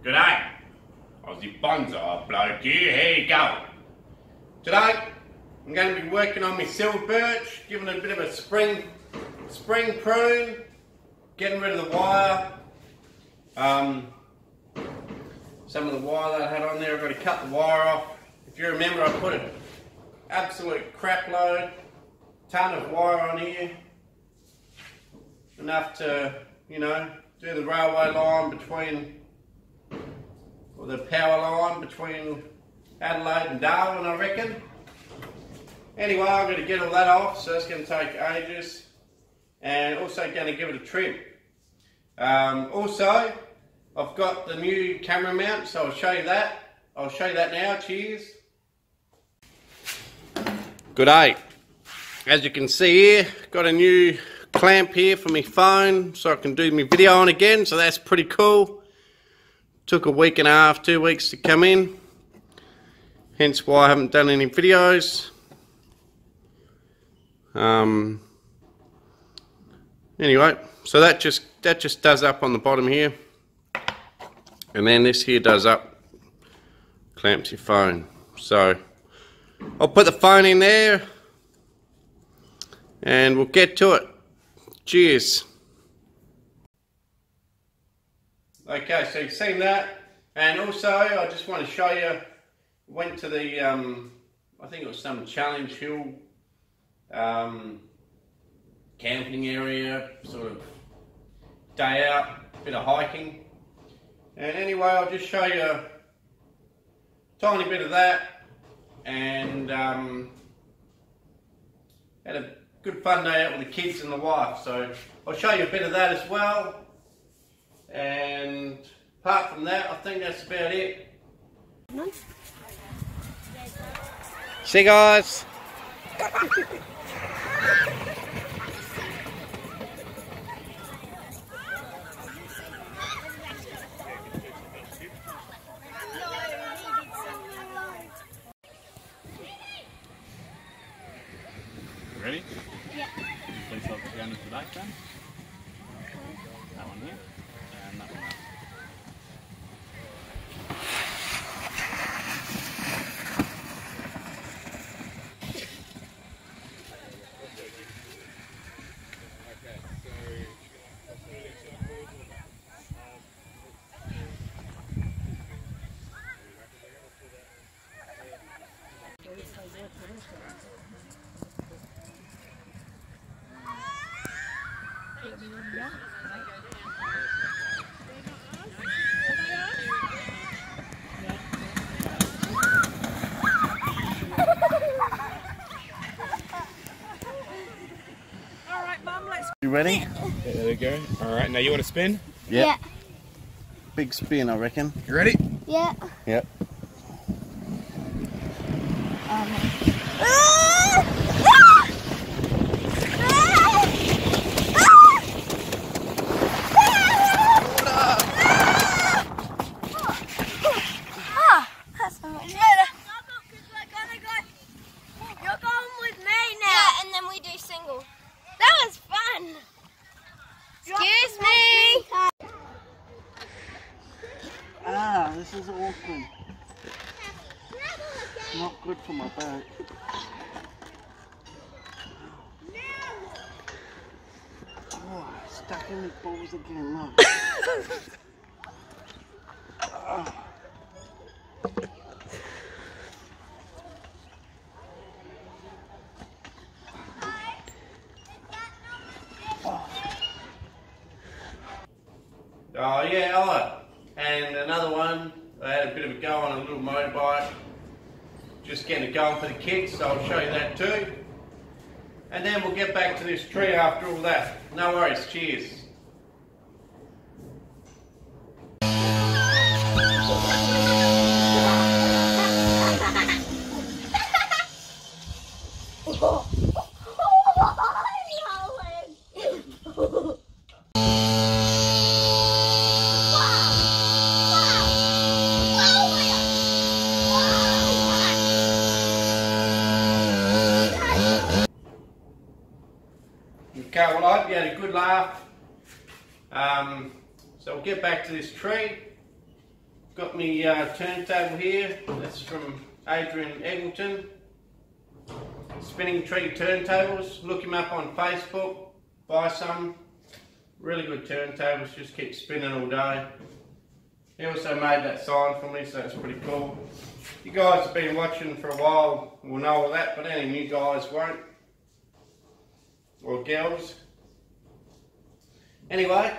G'day, Aussie Bonsai Bloke here, here you go. Today, I'm going to be working on my silver birch, giving it a bit of a spring prune, getting rid of the wire. Some of the wire that I had on there, I've got to cut the wire off. If you remember, I put an absolute crap load, ton of wire on here. Enough to, you know, do the railway line between, or the power line between Adelaide and Darwin, I reckon. Anyway, I'm going to get all that off, so it's going to take ages. And also going to give it a trim. Also, I've got the new camera mount, so I'll show you that. I'll show you that now. Cheers. Good day. As you can see here, got a new clamp here for my phone so I can do my video on again, so that's pretty cool. Took a week and a half, 2 weeks to come in, hence why I haven't done any videos. Anyway, so that just does up on the bottom here, and then this here does up, clamps your phone. So I'll put the phone in there and we'll get to it. Cheers. Okay, so you've seen that, and also I just want to show you, went to the, I think it was some Challenge Hill camping area, sort of day out, bit of hiking, and anyway I'll just show you a tiny bit of that, and had a good fun day out with the kids and the wife, so I'll show you a bit of that as well. And apart from that, I think that's about it. See you guys. Ready? Yeah. Please hold it down into the back then. That one here. And that one there. You ready? Yeah, there we go. Alright, now you want to spin? Yeah. Big spin, I reckon. You ready? Yeah. Yep. That's so much better. You're going with me now. Yeah, and then we do single. That was fun. Excuse me. Ah, this is awkward. Not good for my back. Oh, stuck in the balls again, look. Oh. Oh yeah, Ella. And another one, I had a bit of a go on a little motorbike. Just getting it going for the kids, so I'll show you that too. And then we'll get back to this tree after all that. No worries, cheers. Okay, well I hope you had a good laugh. So we'll get back to this tree got me turntable here. That's from Adrian Eglinton. Spinning Tree Turntables. Look him up on Facebook. Buy some. Really good turntables. Just keep spinning all day. He also made that sign for me, so that's pretty cool. You guys have been watching for a while will know all that, but any new guys won't. Or girls. Anyway,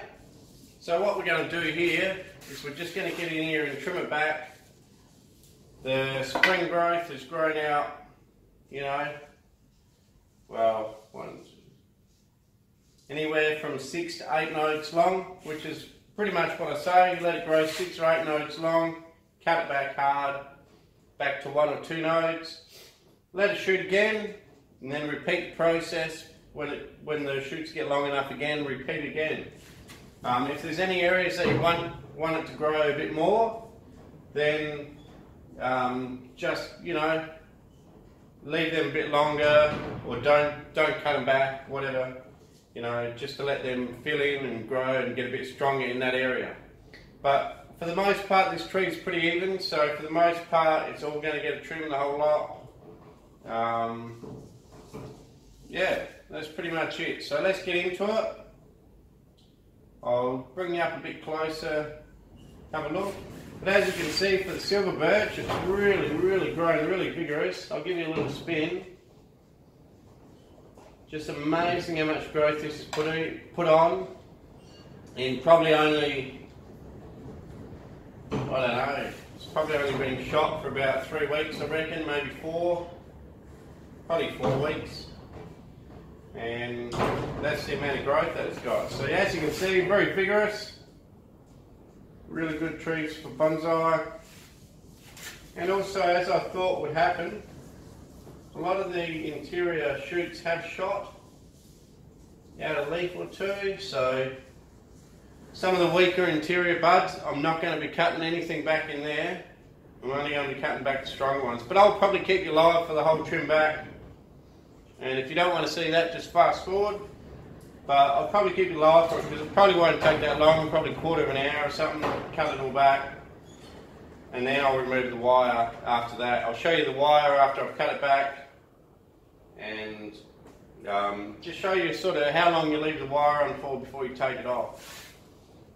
so what we're going to do here is we're just going to get in here and trim it back. The spring growth has grown out, you know, well, anywhere from 6 to 8 nodes long, which is pretty much what I say. You let it grow 6 or 8 nodes long, cut it back hard, back to 1 or 2 nodes, let it shoot again, and then repeat the process. When the shoots get long enough again, repeat again. If there's any areas that you want it to grow a bit more, then just, you know, leave them a bit longer, or don't cut them back, whatever, you know, just to let them fill in and grow and get a bit stronger in that area. But for the most part, this tree is pretty even, so for the most part, it's all going to get a trim, the whole lot. Yeah, that's pretty much it. So let's get into it. I'll bring you up a bit closer, have a look. But as you can see, for the silver birch, it's really grown, really vigorous. I'll give you a little spin. Just amazing how much growth this is put on in probably only, I don't know, it's probably only been shot for about 3 weeks, I reckon, maybe 4, probably 4 weeks. And that's the amount of growth that it's got. So as you can see, very vigorous, really good trees for bonsai. And also, as I thought would happen, a lot of the interior shoots have shot out a leaf or 2, so some of the weaker interior buds, I'm not going to be cutting anything back in there. I'm only going to be cutting back the stronger ones. But I'll probably keep you live for the whole trim back. And if you don't want to see that, just fast forward. But I'll probably keep you live for it because it probably won't take that long, probably a quarter of an hour or something, cut it all back. And then I'll remove the wire after that. I'll show you the wire after I've cut it back. And just show you sort of how long you leave the wire on for before you take it off.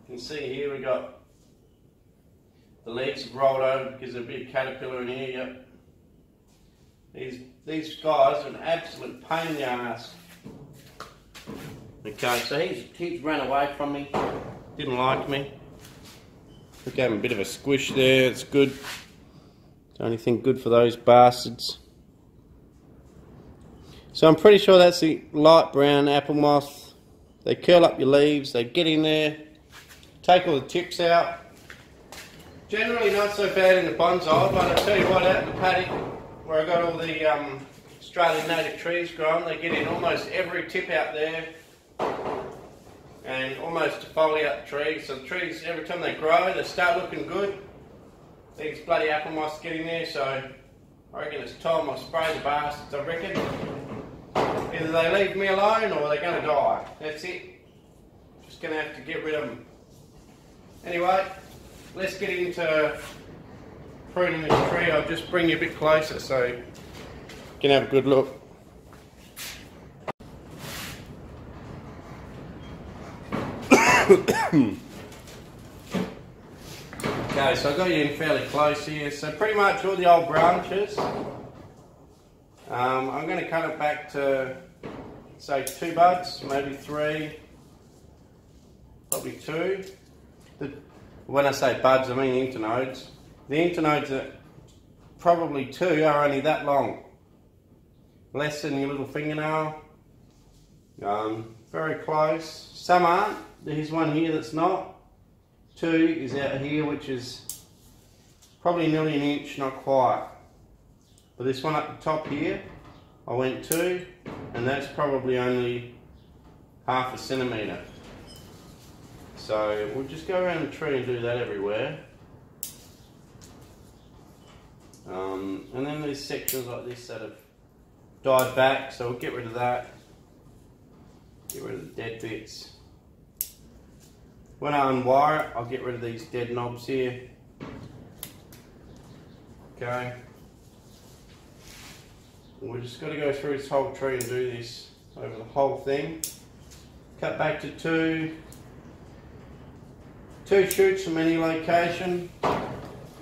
You can see here we got the legs have rolled over because there's a big caterpillar in here. Yep. These guys are an absolute pain in the ass. Okay, so he's run away from me. Didn't like me. I gave him a bit of a squish there. It's good. It's the only thing good for those bastards. So I'm pretty sure that's the light brown apple moth. They curl up your leaves. They get in there. Take all the tips out. Generally not so bad in the bonsai, but I'll tell you what, out in the paddock where I got all the Australian native trees growing, they get in almost every tip out there and almost defoliate the trees. So the trees, every time they grow, they start looking good. These bloody apple moths get in there, so I reckon it's time I spray the bastards, I reckon. Either they leave me alone or they're going to die. That's it. Just going to have to get rid of them. Anyway, let's get into pruning this tree. I'll just bring you a bit closer so you can have a good look. Okay, so I got you in fairly close here. So pretty much all the old branches, I'm going to cut it back to say 2 buds, maybe 3, probably 2. When I say buds, I mean internodes. The internodes are probably 2 are only that long, less than your little fingernail. Very close. Some aren't. There's one here that's not. 2 is out here, which is probably nearly an inch, not quite. But this one up the top here, I went 2, and that's probably only half a centimetre. So we'll just go around the tree and do that everywhere. And then there's sections like this that have died back, so we'll get rid of that. Get rid of the dead bits. When I unwire it, I'll get rid of these dead knobs here. Okay. We've just got to go through this whole tree and do this over the whole thing. Cut back to two shoots from any location.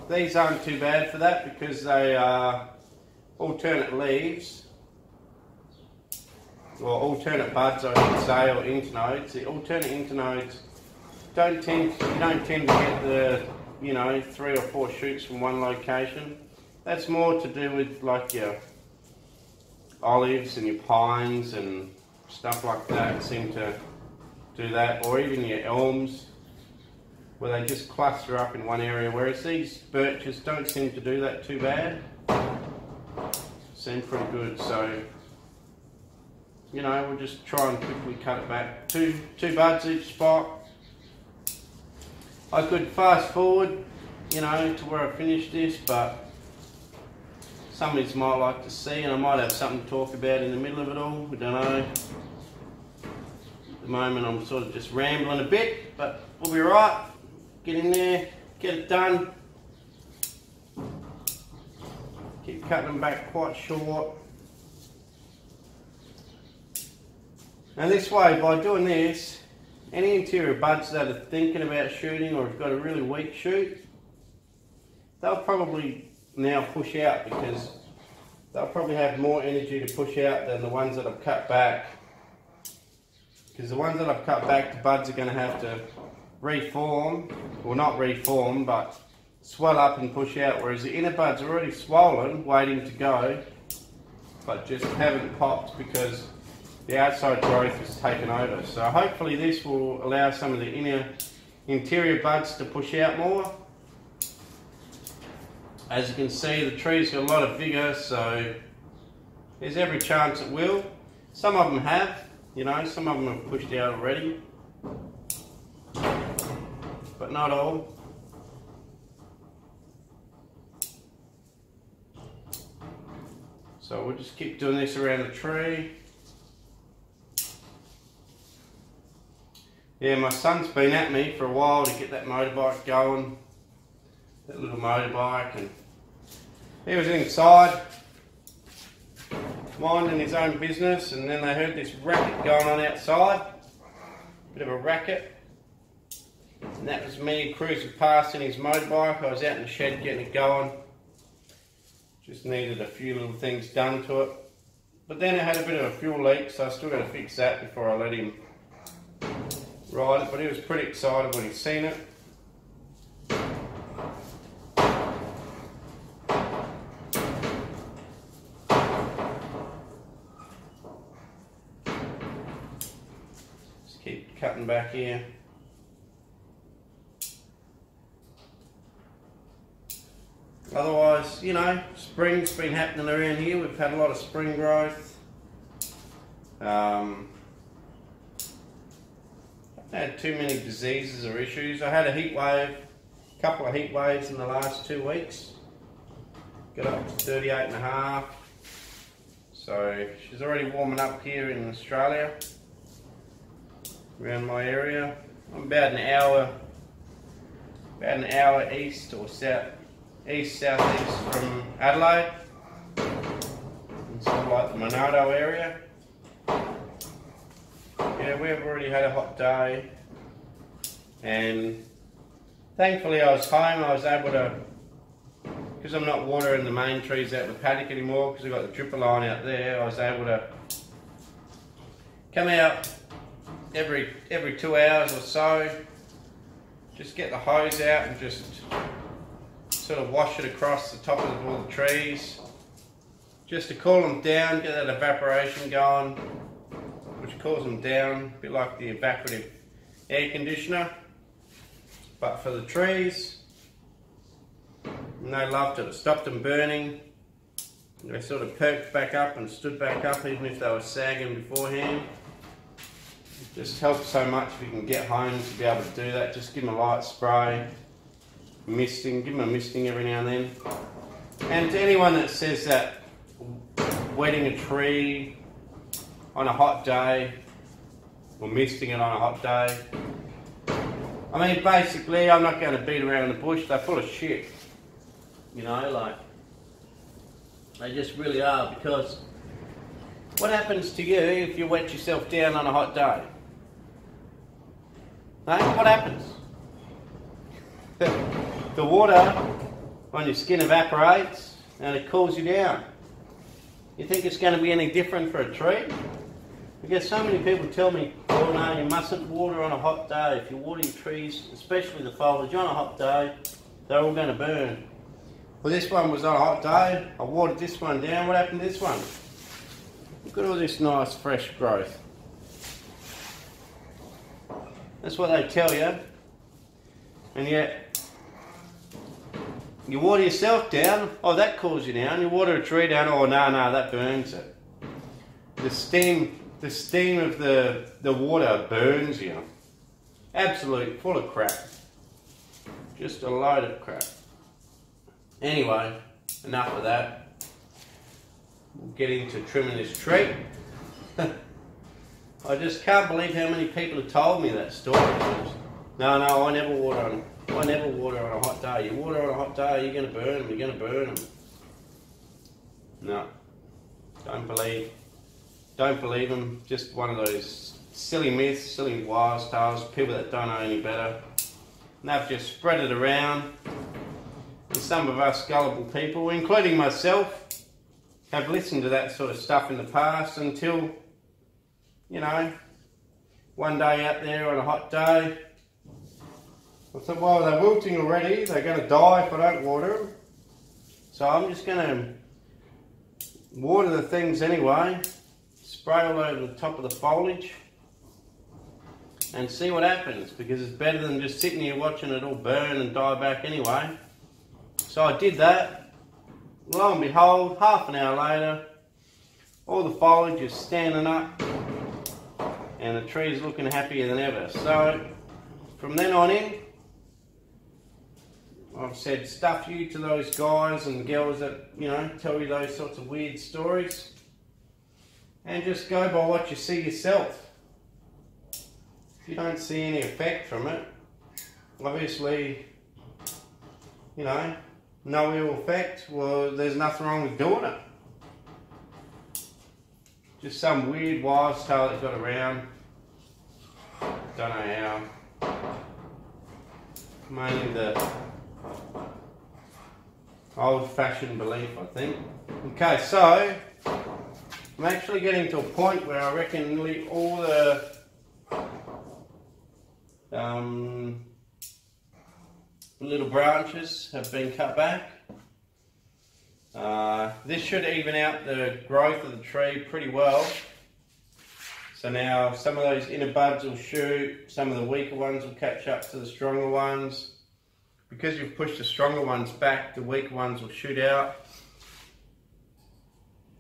These aren't too bad for that because they are alternate leaves, or alternate buds I should say, or internodes. The alternate internodes you don't tend to get the 3 or 4 shoots from one location. That's more to do with like your olives and your pines and stuff like that seem to do that, or even your elms, where they just cluster up in one area, whereas these birches don't seem to do that too bad. Seem pretty good, so we'll just try and quickly cut it back. Two buds each spot. I could fast forward, to where I finish this, but some of you might like to see, and I might have something to talk about in the middle of it all. We don't know. At the moment I'm sort of just rambling a bit, but we'll be right. Get in there, get it done. Keep cutting them back quite short. Now this way, by doing this, any interior buds that are thinking about shooting or have got a really weak shoot, they'll probably now push out, because they'll probably have more energy to push out than the ones that I've cut back. Because the ones that I've cut back, the buds are going to have to reform, well not reform, but swell up and push out, whereas the inner buds are already swollen, waiting to go, but just haven't popped because the outside growth has taken over. So hopefully this will allow some of the interior buds to push out more. As you can see, the tree's got a lot of vigour, so there's every chance it will. Some of them have, some of them have pushed out already, but not all. So we'll just keep doing this around the tree. Yeah, my son's been at me for a while to get that motorbike going, that little motorbike, and he was inside minding his own business, and then they heard this racket going on outside, bit of a racket, and that was me cruising past in his motorbike. I was out in the shed getting it going, just needed a few little things done to it, but then it had a bit of a fuel leak, so I still got to fix that before I let him ride it, but he was pretty excited when he seen it. Just keep cutting back here. Otherwise, spring's been happening around here. We've had a lot of spring growth. Had too many diseases or issues. I had a couple of heat waves in the last 2 weeks. Got up to 38.5. So she's already warming up here in Australia, around my area. I'm about an hour east or southeast from Adelaide, in sort of like the Monado area. Yeah, we've already had a hot day, and thankfully I was home. I was able to, because I'm not watering the main trees out in the paddock anymore, because I've got the dripper line out there, I was able to come out every 2 hours or so, just get the hose out and just sort of wash it across the top of all the trees, just to cool them down, get that evaporation going, which cools them down, a bit like the evaporative air conditioner, but for the trees. And they loved it. It stopped them burning. They sort of perked back up and stood back up, even if they were sagging beforehand. It just helps so much if you can get home to be able to do that. Just give them a light spray, misting, give them a misting every now and then. And to anyone that says that wetting a tree on a hot day, or misting it on a hot day, I mean, basically, I'm not going to beat around the bush. They're full of shit. Like, They just really are, because what happens to you if you wet yourself down on a hot day? Hey, what happens? The water on your skin evaporates and it cools you down. You think it's going to be any different for a tree? Because so many people tell me, oh no, you mustn't water on a hot day. If you water your trees, especially the foliage, on a hot day, they're all going to burn. Well, this one was on a hot day. I watered this one down. What happened to this one? Look at all this nice fresh growth. That's what they tell you. And yet, you water yourself down, oh that cools you down. You water a tree down, oh no, that burns it. The steam of the water burns you. Absolute, full of crap. Just a load of crap. Anyway, enough of that. We'll get into trimming this tree. I just can't believe how many people have told me that story. No, I never water on a hot day. You water on a hot day, you're going to burn them. No, don't believe them. Just one of those silly myths, silly wives' tales, people that don't know any better. And they've just spread it around. And some of us gullible people, including myself, have listened to that sort of stuff in the past until, you know, one day out there on a hot day, I thought, well, they're wilting already, they're going to die if I don't water them. So I'm just going to water the things anyway, spray all over the top of the foliage and see what happens, because it's better than just sitting here watching it all burn and die back anyway. So I did that. Lo and behold, half an hour later, all the foliage is standing up and the tree is looking happier than ever. So from then on in, I've said stuff you to those guys and girls that, you know, tell you those sorts of weird stories, and just go by what you see yourself. If you don't see any effect from it, obviously, you know, no ill effect, well, there's nothing wrong with doing it. Just some weird wives' tale that got around. Don't know how. Mainly the old-fashioned belief, I think. Okay, so I'm actually getting to a point where I reckon nearly all the little branches have been cut back. This should even out the growth of the tree pretty well. So now some of those inner buds will shoot, some of the weaker ones will catch up to the stronger ones. Because you've pushed the stronger ones back, the weaker ones will shoot out.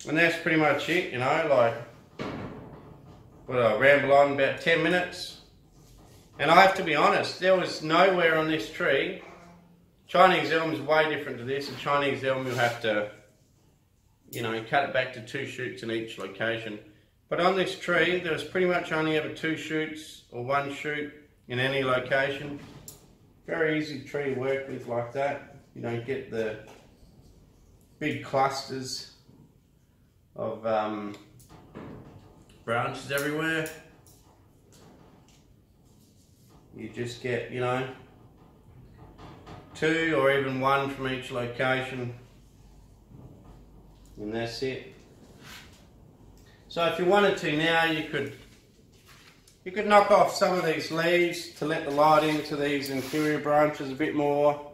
And that's pretty much it, you know, like, what I ramble on about 10 minutes. And I have to be honest, there was nowhere on this tree. Chinese elm is way different to this. A Chinese elm, you'll have to, you know, cut it back to 2 shoots in each location. But on this tree, there was pretty much only ever 2 shoots or 1 shoot in any location. Very easy tree to work with like that. You don't get the big clusters of branches everywhere. You just get, you know, 2 or even 1 from each location, and that's it. So if you wanted to now, you could knock off some of these leaves to let the light into these inferior branches a bit more.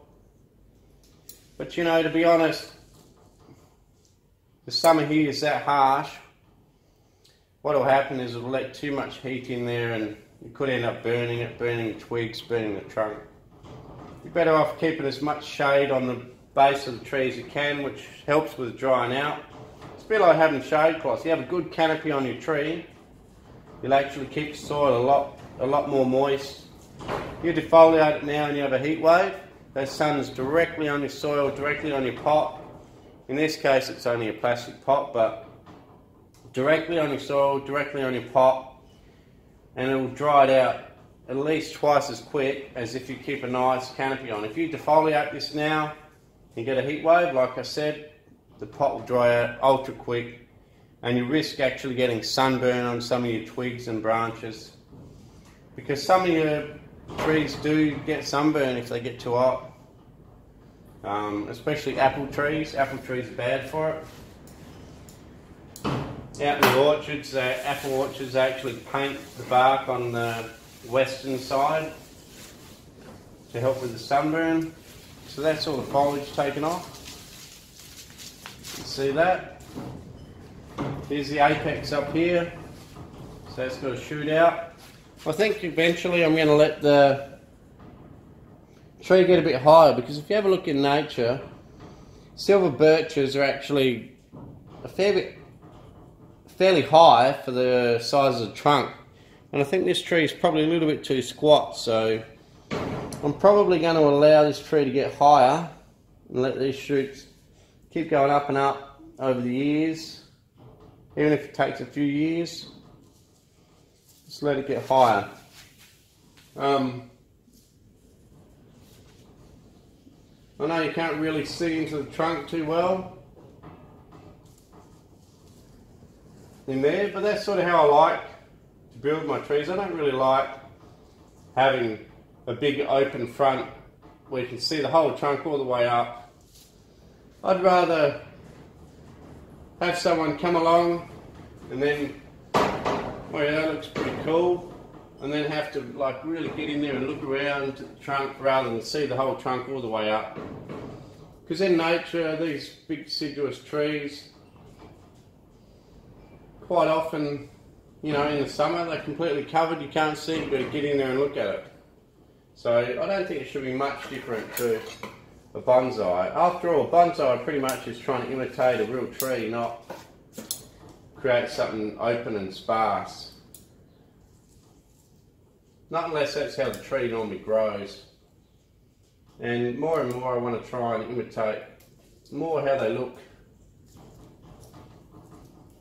But you know, to be honest, the summer here is that harsh. What will happen is it will let too much heat in there and you could end up burning it, burning twigs, burning the trunk. You're better off keeping as much shade on the base of the tree as you can, which helps with drying out. It's a bit like having shade cloths. You have a good canopy on your tree, you'll actually keep the soil a lot more moist. You defoliate it now and you have a heat wave. That sun is directly on your soil, directly on your pot. In this case it's only a plastic pot, but directly on your soil, directly on your pot, and it will dry it out at least twice as quick as if you keep a nice canopy on. If you defoliate this now, you get a heat wave, like I said, the pot will dry out ultra quick, and you risk actually getting sunburn on some of your twigs and branches, because some of your trees do get sunburn if they get too hot. Especially apple trees. Apple trees are bad for it. Out in the orchards, apple orchards, they actually paint the bark on the western side to help with the sunburn. So that's all the foliage taken off. You see that? Here's the apex up here. So it's got a shoot out. I think eventually I'm going to let the tree get a bit higher, because if you have a look in nature, silver birches are actually a fairly high for the size of the trunk, and I think this tree is probably a little bit too squat, so I'm probably going to allow this tree to get higher and let these shoots keep going up and up over the years, even if it takes a few years. Just let it get higher. I know you can't really see into the trunk too well in there, but that's sort of how I like to build my trees. I don't really like having a big open front where you can see the whole trunk all the way up. I'd rather have someone come along and then, oh yeah, that looks pretty cool, and then have to like really get in there and look around to the trunk rather than see the whole trunk all the way up. Because in nature, these big deciduous trees, quite often, you know, in the summer, they're completely covered, you can't see it, you've got to get in there and look at it. So I don't think it should be much different to a bonsai. After all, bonsai pretty much is trying to imitate a real tree, not create something open and sparse. Not unless that's how the tree normally grows. And more I want to try and imitate more how they look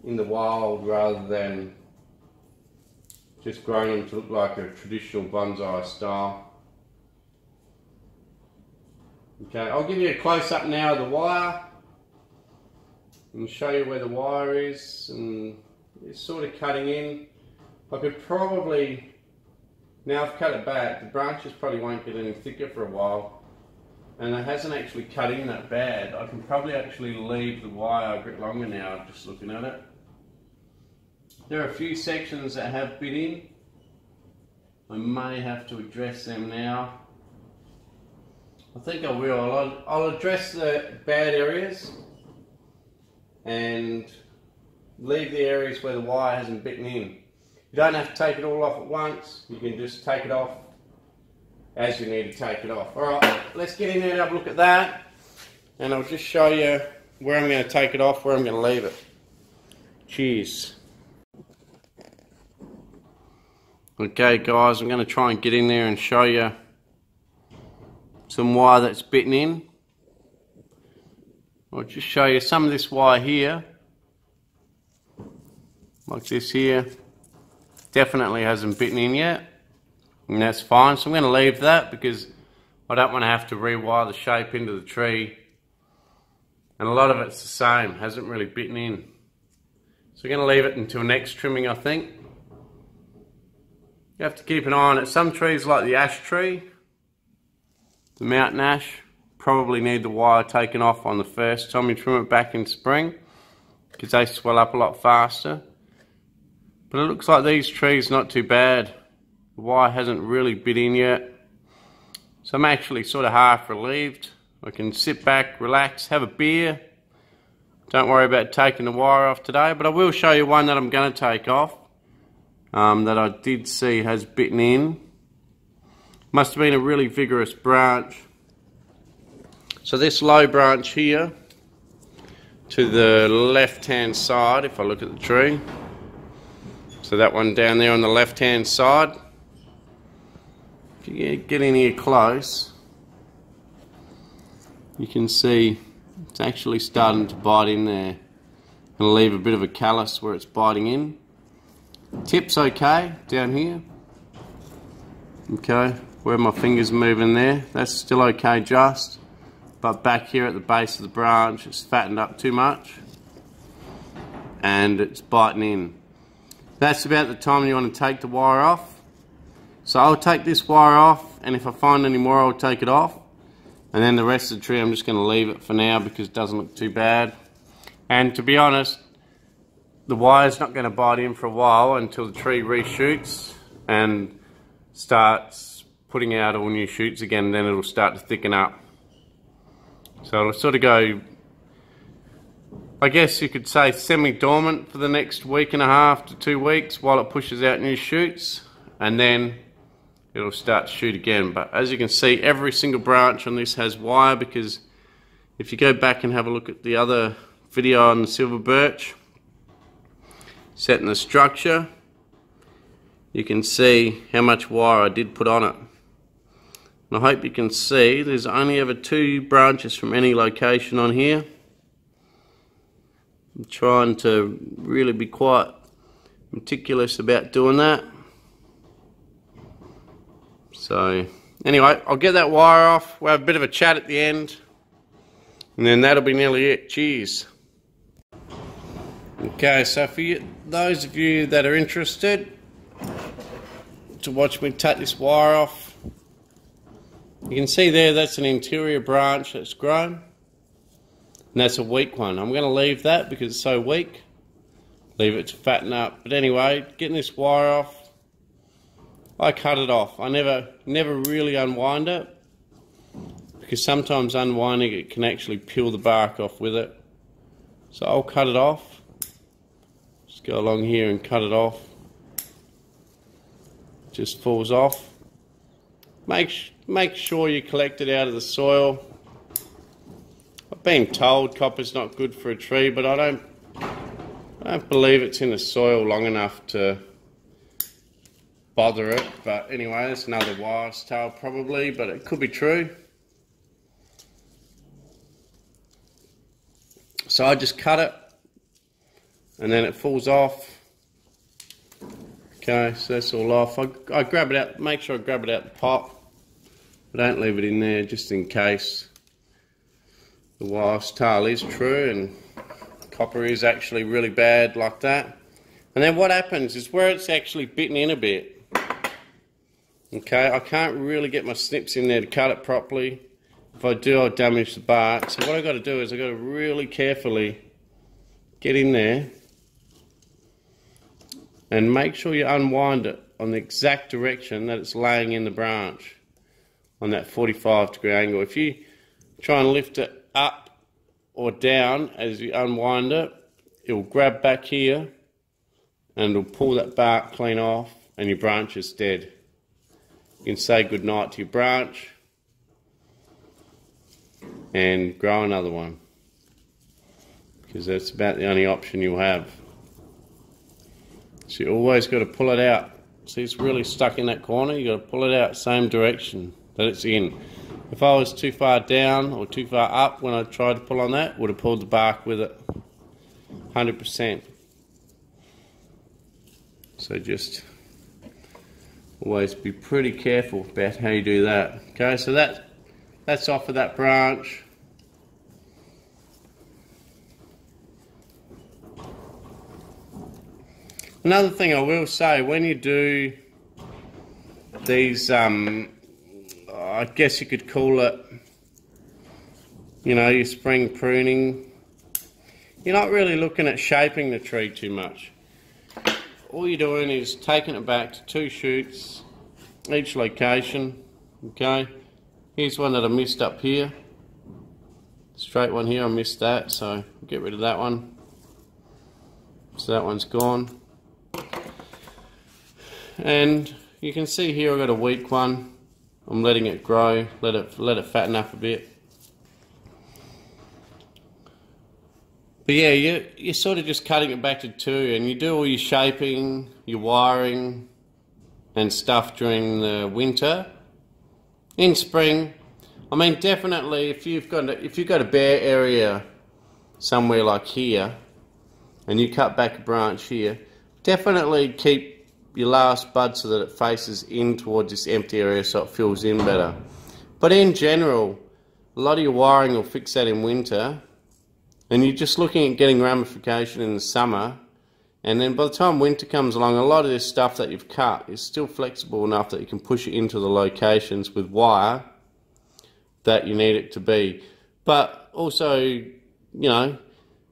in the wild, rather than just growing them to look like a traditional bonsai style. Okay, I'll give you a close-up now of the wire and show you where the wire is, and it's sort of cutting in. I could probably, now I've cut it back, the branches probably won't get any thicker for a while, and it hasn't actually cut in that bad. I can probably actually leave the wire a bit longer now, just looking at it. There are a few sections that have bit in. I may have to address them now. I think I will. I'll address the bad areas and leave the areas where the wire hasn't bitten in. You don't have to take it all off at once. You can just take it off as you need to take it off. Alright, let's get in there and have a look at that, and I'll just show you where I'm going to take it off, where I'm going to leave it. Cheers. Okay guys, I'm going to try and get in there and show you some wire that's bitten in. I'll just show you some of this wire here, like this here. Definitely hasn't bitten in yet, and that's fine. So I'm going to leave that because I don't want to have to rewire the shape into the tree, and a lot of it's the same, hasn't really bitten in. So we're going to leave it until next trimming, I think. You have to keep an eye on it. Some trees like the ash tree, the mountain ash, probably need the wire taken off on the first time you trim it back in spring, because they swell up a lot faster. But it looks like these trees not too bad. The wire hasn't really bit in yet. So I'm actually sort of half relieved. I can sit back, relax, have a beer. Don't worry about taking the wire off today, but I will show you one that I'm going to take off. That I did see has bitten in. Must have been a really vigorous branch. So this low branch here, to the left hand side, if I look at the tree. So that one down there on the left hand side. If you get in here close, you can see it's actually starting to bite in there. And leave a bit of a callus where it's biting in. Tip's okay down here. Okay, where my finger's moving there, that's still okay just. but back here at the base of the branch it's fattened up too much and it's biting in. That's about the time you want to take the wire off. So I'll take this wire off, and if I find any more I'll take it off, and then the rest of the tree I'm just going to leave it for now because it doesn't look too bad. And to be honest, the wire's not going to bite in for a while until the tree reshoots and starts putting out all new shoots again, and then it'll start to thicken up. So it'll sort of go, I guess you could say, semi-dormant for the next week and a half to 2 weeks while it pushes out new shoots, and then it'll start to shoot again. But as you can see, every single branch on this has wire, because if you go back and have a look at the other video on the silver birch, setting the structure, you can see how much wire I did put on it. And I hope you can see there's only ever 2 branches from any location on here. I'm trying to really be quite meticulous about doing that. So anyway, I'll get that wire off, we'll have a bit of a chat at the end, and then that'll be nearly it. Cheers. Okay, so for those of you that are interested to watch me take this wire off, you can see there that's an interior branch that's grown, and that's a weak one. I'm going to leave that because it's so weak, leave it to fatten up. But anyway, getting this wire off, I cut it off. I never really unwind it, because sometimes unwinding it can actually peel the bark off with it. So I'll cut it off. Just go along here and cut it off. Just falls off. Make sure you collect it out of the soil. I've been told copper's not good for a tree, but I don't believe it's in the soil long enough to bother it. But anyway, that's another wire's tale probably, but it could be true. So I just cut it, and then it falls off. Okay, so that's all off. I grab it out, make sure I grab it out the pot. I don't leave it in there just in case the wire's tale is true and copper is actually really bad like that. And then what happens is where it's actually bitten in a bit, okay, I can't really get my snips in there to cut it properly. If I do, I'll damage the bark. So what I've got to do is I've got to really carefully get in there and make sure you unwind it on the exact direction that it's laying in the branch, on that 45-degree angle. If you try and lift it up or down as you unwind it, it will grab back here and it'll pull that bark clean off, and your branch is dead. You can say goodnight to your branch and grow another one, because that's about the only option you'll have. So you always got to pull it out. See, it's really stuck in that corner. You got to pull it out same direction that it's in. If I was too far down or too far up when I tried to pull on that, would have pulled the bark with it 100%. So just always be pretty careful about how you do that. Okay, so that's off of that branch. Another thing I will say, when you do these, I guess you could call it, you know, your spring pruning, you're not really looking at shaping the tree too much. All you're doing is taking it back to 2 shoots, each location, okay? Here's one that I missed up here. Straight one here, I missed that, so get rid of that one. So that one's gone. And you can see here I've got a weak one. I'm letting it grow, let it fatten up a bit. But yeah, you're sort of just cutting it back to 2, and you do all your shaping, your wiring and stuff during the winter. In spring, I mean, definitely if you've got a bare area somewhere like here and you cut back a branch here, definitely keep your last bud so that it faces in towards this empty area so it fills in better. But in general, a lot of your wiring will fix that in winter, and you're just looking at getting ramification in the summer, and then by the time winter comes along, a lot of this stuff that you've cut is still flexible enough that you can push it into the locations with wire that you need it to be. But also, you know,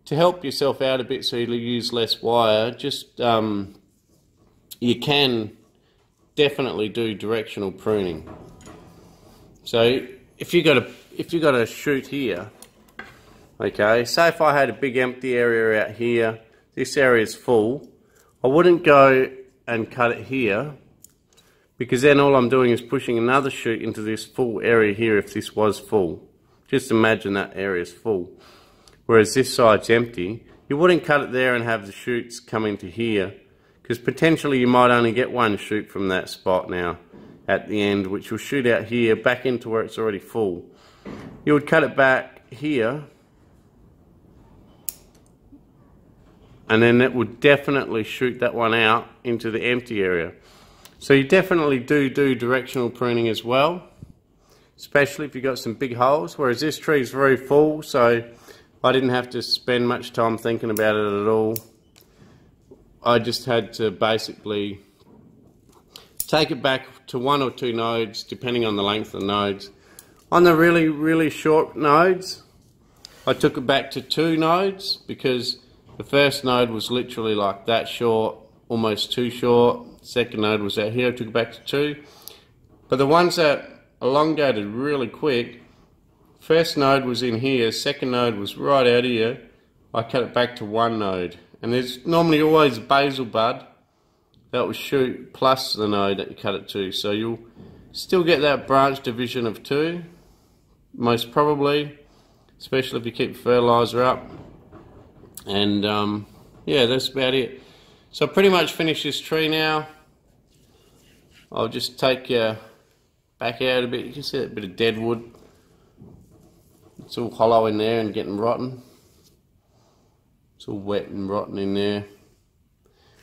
to help yourself out a bit so you use less wire, just you can definitely do directional pruning. So if you got a shoot here, okay, say if I had a big empty area out here, this area is full, I wouldn't go and cut it here, because then all I'm doing is pushing another shoot into this full area here if this was full. Just imagine that area is full. Whereas this side's empty, you wouldn't cut it there and have the shoots come into here, because potentially you might only get one shoot from that spot now at the end, which will shoot out here back into where it's already full. You would cut it back here, and then it would definitely shoot that one out into the empty area. So you definitely do directional pruning as well, especially if you've got some big holes, whereas this tree is very full, so I didn't have to spend much time thinking about it at all. I just had to basically take it back to 1 or 2 nodes, depending on the length of the nodes. On the really short nodes, I took it back to 2 nodes, because the first node was literally like that short, almost too short. Second node was out here, I took it back to 2. But the ones that elongated really quick, first node was in here, second node was right out here, I cut it back to 1 node. And there's normally always a basal bud that will shoot plus the node that you cut it to. So you'll still get that branch division of 2, most probably, especially if you keep fertilizer up. And yeah, that's about it. So I pretty much finished this tree now. I'll just take you back out a bit. You can see that bit of dead wood. It's all hollow in there and getting rotten. It's all wet and rotten in there,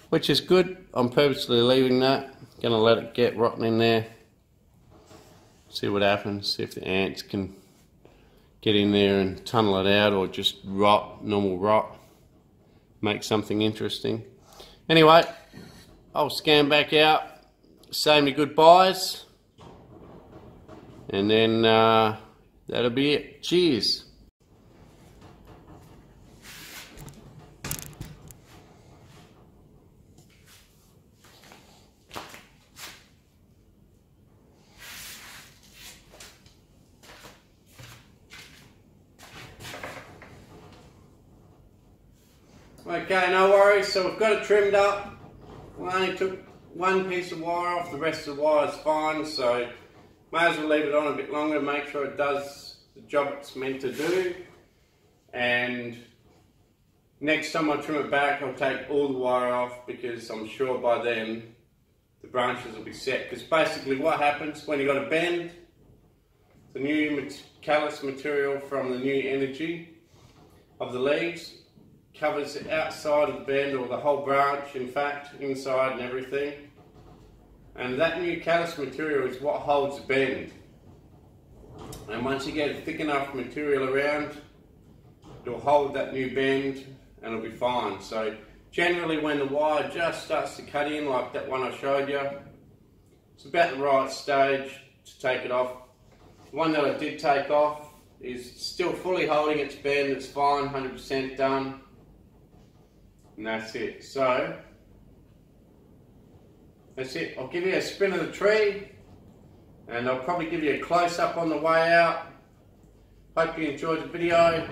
which is good. I'm purposely leaving that. Gonna let it get rotten in there. See what happens. See if the ants can get in there and tunnel it out, or just rot, normal rot. Make something interesting. Anyway, I'll scan back out, say me goodbyes, and then that'll be it. Cheers. Okay, no worries, so we've got it trimmed up. We only took 1 piece of wire off, the rest of the wire is fine, so may as well leave it on a bit longer, make sure it does the job it's meant to do. And next time I trim it back, I'll take all the wire off, because I'm sure by then the branches will be set. Because basically what happens when you've got a bend, the new callus material from the new energy of the leaves covers the outside of the bend, or the whole branch in fact, inside and everything. And that new callus material is what holds the bend. And once you get thick enough material around, it'll hold that new bend and it'll be fine. So generally when the wire just starts to cut in, like that one I showed you, it's about the right stage to take it off. The one that I did take off is still fully holding its bend, it's fine, 100% done. And that's it. So that's it. I'll give you a spin of the tree, and I'll probably give you a close-up on the way out. Hope you enjoyed the video.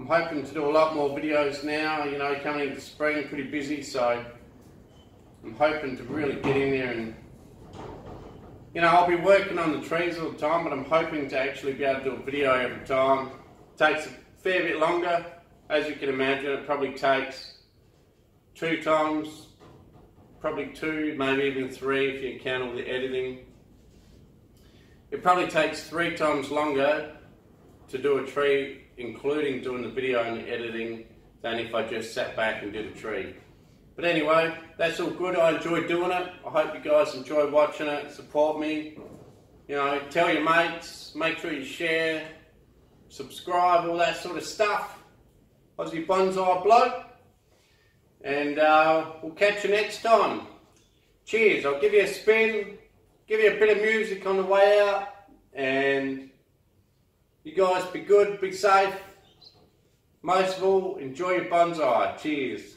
I'm hoping to do a lot more videos now. You know, coming into spring, pretty busy, so I'm hoping to really get in there and, you know, I'll be working on the trees all the time, but I'm hoping to actually be able to do a video every time. It takes a fair bit longer, as you can imagine. It probably takes 2 times, probably 2, maybe even 3 if you count all the editing. It probably takes 3 times longer to do a tree, including doing the video and the editing, than if I just sat back and did a tree. But anyway, that's all good. I enjoyed doing it. I hope you guys enjoy watching it, support me. You know, tell your mates, make sure you share, subscribe, all that sort of stuff. Aussie Bonsai Bloke. And we'll catch you next time. Cheers. I'll give you a spin, give you a bit of music on the way out, and you guys be good, be safe. Most of all, enjoy your bonsai. Cheers.